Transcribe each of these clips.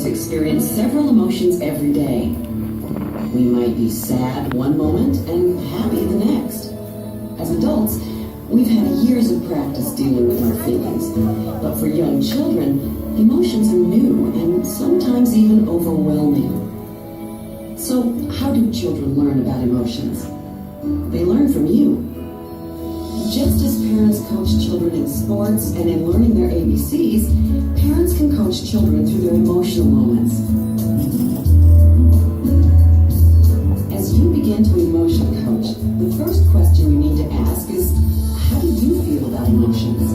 us experience several emotions every day. We might be sad one moment and happy the next. As adults, we've had years of practice dealing with our feelings. But for young children, emotions are new and sometimes even overwhelming. So, how do children learn about emotions? They learn from you. Just as parents coach children in sports and in learning their ABCs, parents can coach children through their emotional moments. As you begin to emotion coach, the first question you need to ask is, how do you feel about emotions?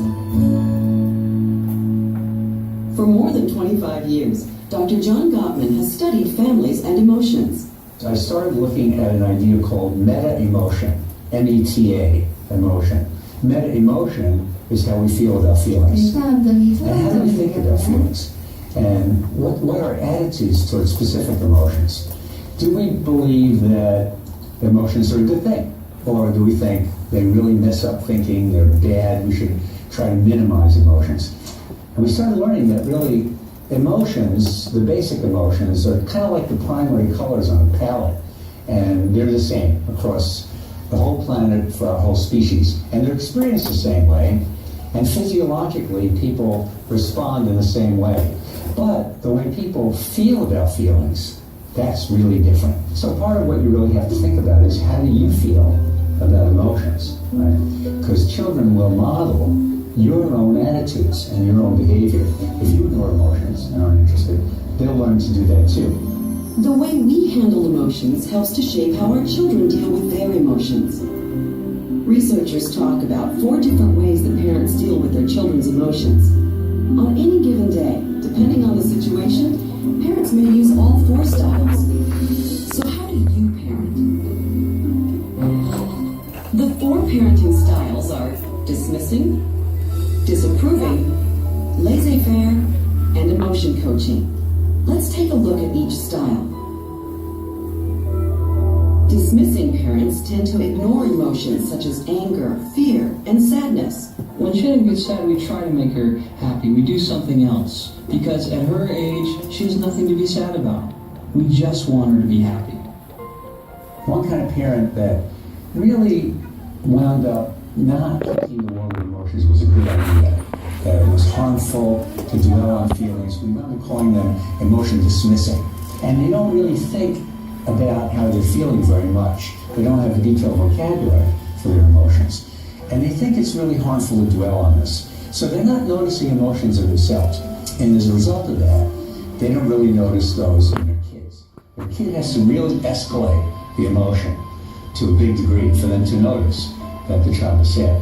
For more than 25 years, Dr. John Gottman has studied families and emotions. I started looking at an idea called meta-emotion, M-E-T-A, emotion. Meta-emotion is how we feel about feelings. And how do we think about feelings? And what are attitudes towards specific emotions? Do we believe that emotions are a good thing? Or do we think they really mess up thinking, they're bad, we should try to minimize emotions? And we started learning that really emotions, the basic emotions, are kind of like the primary colors on a palette. And they're the same across the whole planet for our whole species. And they're experienced the same way. And physiologically, people respond in the same way. But the way people feel about feelings, that's really different. So part of what you really have to think about is, how do you feel about emotions, right? Because children will model your own attitudes and your own behavior. If you ignore emotions and aren't interested, they'll learn to do that too. The way we handle emotions helps to shape how our children deal with their emotions. Researchers talk about 4 different ways that parents deal with their children's emotions. On any given day, depending on the situation, parents may use all 4 styles. So how do you parent? The 4 parenting styles are dismissing, disapproving, laissez-faire, and emotion coaching. Let's take a look at each style. Dismissing parents tend to ignore emotions such as anger, fear, and sadness. When Shannon gets sad, we try to make her happy. We do something else. Because at her age, she has nothing to be sad about. We just want her to be happy. One kind of parent that really wound up not thinking the world of emotions was a good idea. That it was harmful to dwell on feelings. We wound up calling them emotion dismissing. And they don't really think about how they're feeling very much. They don't have a detailed vocabulary for their emotions. And they think it's really harmful to dwell on this. So they're not noticing emotions of themselves. And as a result of that, they don't really notice those in their kids. The kid has to really escalate the emotion to a big degree for them to notice that the child is sad.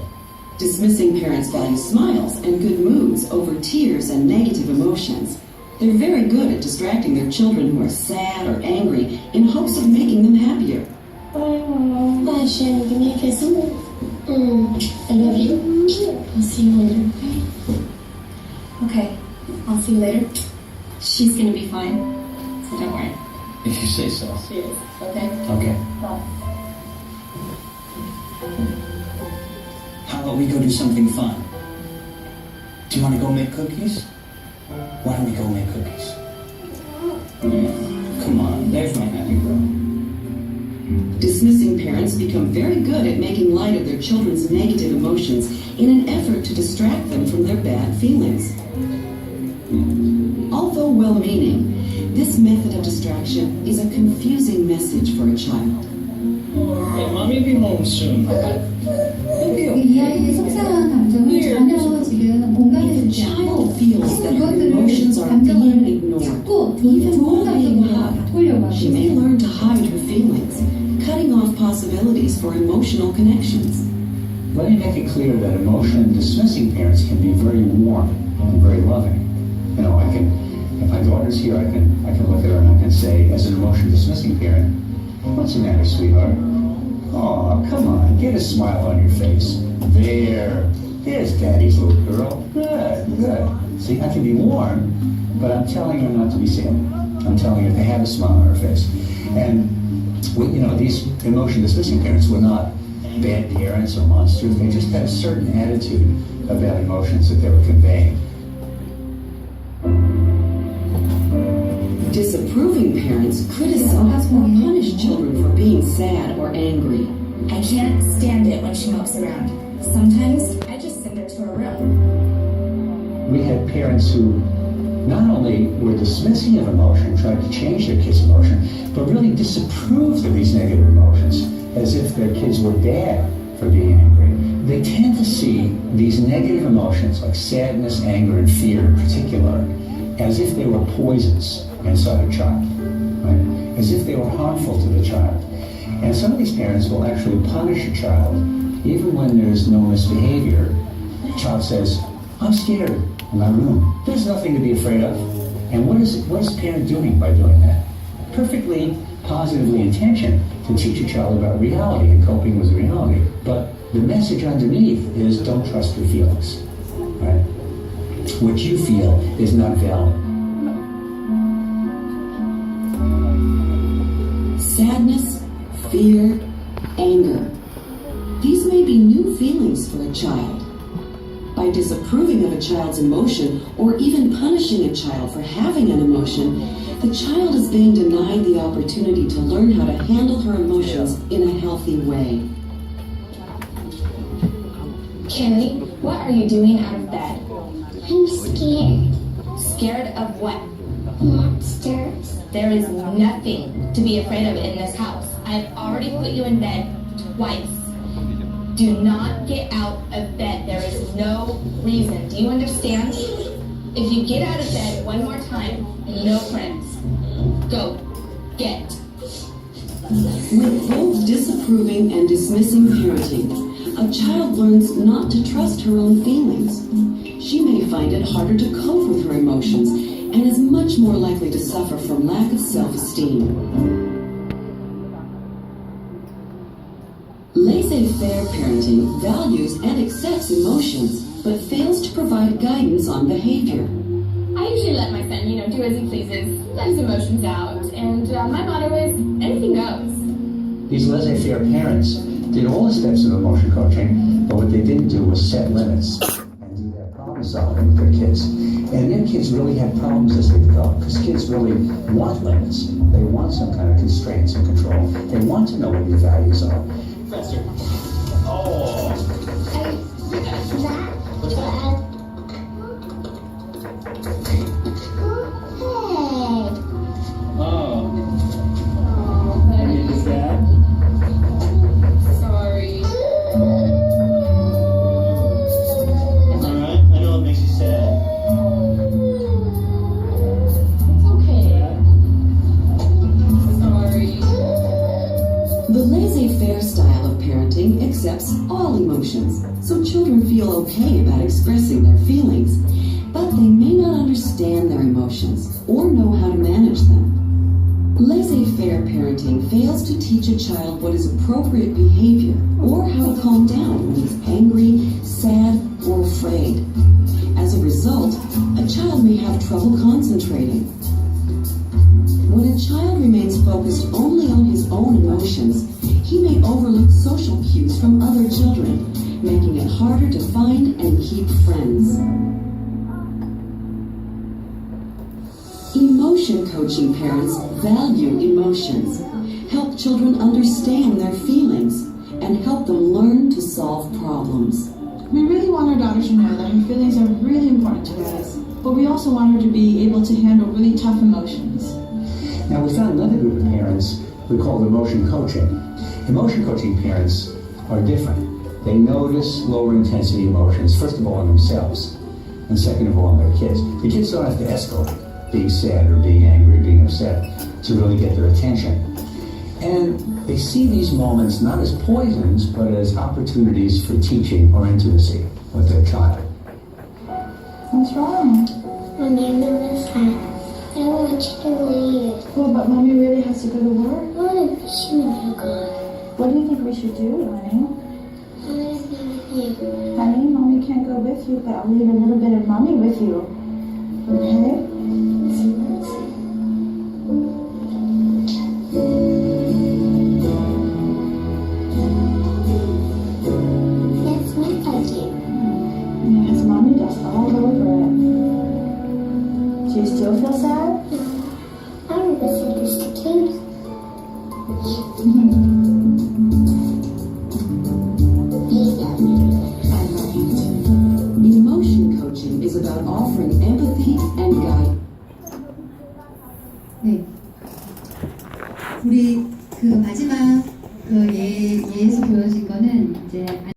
Dismissing parents value smiles and good moods over tears and negative emotions. They're very good at distracting their children who are sad or angry in hopes of making them happier. Bye, Shannon. Give me a kiss. I love you. I'll see you later. Okay, I'll see you later. She's gonna be fine, so don't worry. If you say so. She is. Okay? Okay. Bye. How about we go do something fun? Do you want to go make cookies? Why don't we go make cookies? Come on, there's my happy girl. Dismissing parents become very good at making light of their children's negative emotions in an effort to distract them from their bad feelings. Although well-meaning, this method of distraction is a confusing message for a child. Hey, mommy will be home soon. 이 아이의 속상한 감정을 전혀 지금 공감해 주지 않고 Emotions are being ignored. 자꾸 Even 좋은 while being 감정으로 hugged, 바꾸려고 she 하고 may 있어요. learn to hide her feelings, cutting off possibilities for emotional connections. Let me make it clear that emotion dismissing parents can be very warm and very loving. You know, if my daughter's here, I can look at her and I can say, as an emotion dismissing parent, what's the matter, sweetheart? Oh, come on, get a smile on your face. There's Daddy's little girl. Good, good. See, I can be warm, but I'm telling her not to be sad. I'm telling her to have a smile on her face. And, these emotion dismissing parents were not bad parents or monsters. They just had a certain attitude about emotions that they were conveying. Disapproving parents criticize or punish children for being sad or angry. I can't stand it when she mopes around. Sometimes I just send her to her room. We had parents who not only were dismissing of emotion, trying to change their kids' emotion, but really disapproved of these negative emotions, as if their kids were bad for being angry. They tend to see these negative emotions, like sadness, anger, and fear in particular, as if they were poisons inside a child, right? As if they were harmful to the child. And some of these parents will actually punish a child, even when there's no misbehavior. The child says, I'm scared in my room. There's nothing to be afraid of. And what is the parent doing by doing that? Perfectly positively intentioned to teach a child about reality and coping with reality. But the message underneath is don't trust your feelings, right? What you feel is not valid. Sadness, fear, anger. These may be new feelings for a child. By disapproving of a child's emotion or even punishing a child for having an emotion, the child is being denied the opportunity to learn how to handle her emotions in a healthy way. Carrie, what are you doing out of bed? I'm scared. Scared of what? Monsters. There is nothing to be afraid of in this house. I've already put you in bed twice. Do not get out of bed. There is no reason. Do you understand? If you get out of bed one more time, no friends. Go. Get. With both disapproving and dismissing parenting, a child learns not to trust her own feelings. She may find it harder to cope with her emotions and is much more likely to suffer from lack of self-esteem. Laissez-faire parenting values and accepts emotions, but fails to provide guidance on behavior. I usually let my son, do as he pleases, let his emotions out, and my motto is anything goes. These laissez-faire parents did all the steps of emotion coaching, but what they didn't do was set limits and do that problem solving with their kids. And their kids really had problems as they developed, because kids really want limits. They want some kind of constraints and control. They want to know what your values are. Professor. Oh. Oh. Are you sad? Sorry. Alright, I know it makes you sad. It's okay. Sorry. The laissez-faire style of parenting accepts all emotions, so children feel okay about expressing their feelings, but they may not understand their emotions or know how to manage them. Laissez-faire parenting fails to teach a child what is appropriate behavior or how to calm down when he's angry, sad, or afraid. As a result, a child may have trouble concentrating. When a child remains focused only on his own emotions, he may overlook social cues from other children, making it harder to find and keep friends. Emotion coaching parents value emotions, help children understand their feelings, and help them learn to solve problems. We really want our daughter to know that her feelings are really important to us, but we also want her to be able to handle really tough emotions. Now, we found another group of parents we call emotion coaching. Emotion coaching parents are different. They notice lower intensity emotions, first of all in themselves, and second of all in their kids. The kids don't have to escalate being sad or being angry, being upset, to really get their attention. And they see these moments not as poisons, but as opportunities for teaching or intimacy with their child. What's wrong? Mommy, I'm really sad. I don't want you to leave. Well, but Mommy really has to go to work. I want to miss you when you're gone. What do you think we should do, honey? I want to be with you. Honey, Mommy can't go with you, but I'll leave a little bit of Mommy with you. Okay? That's my buddy. Yes, Mommy does all over it. Do you still feel sad? I 음.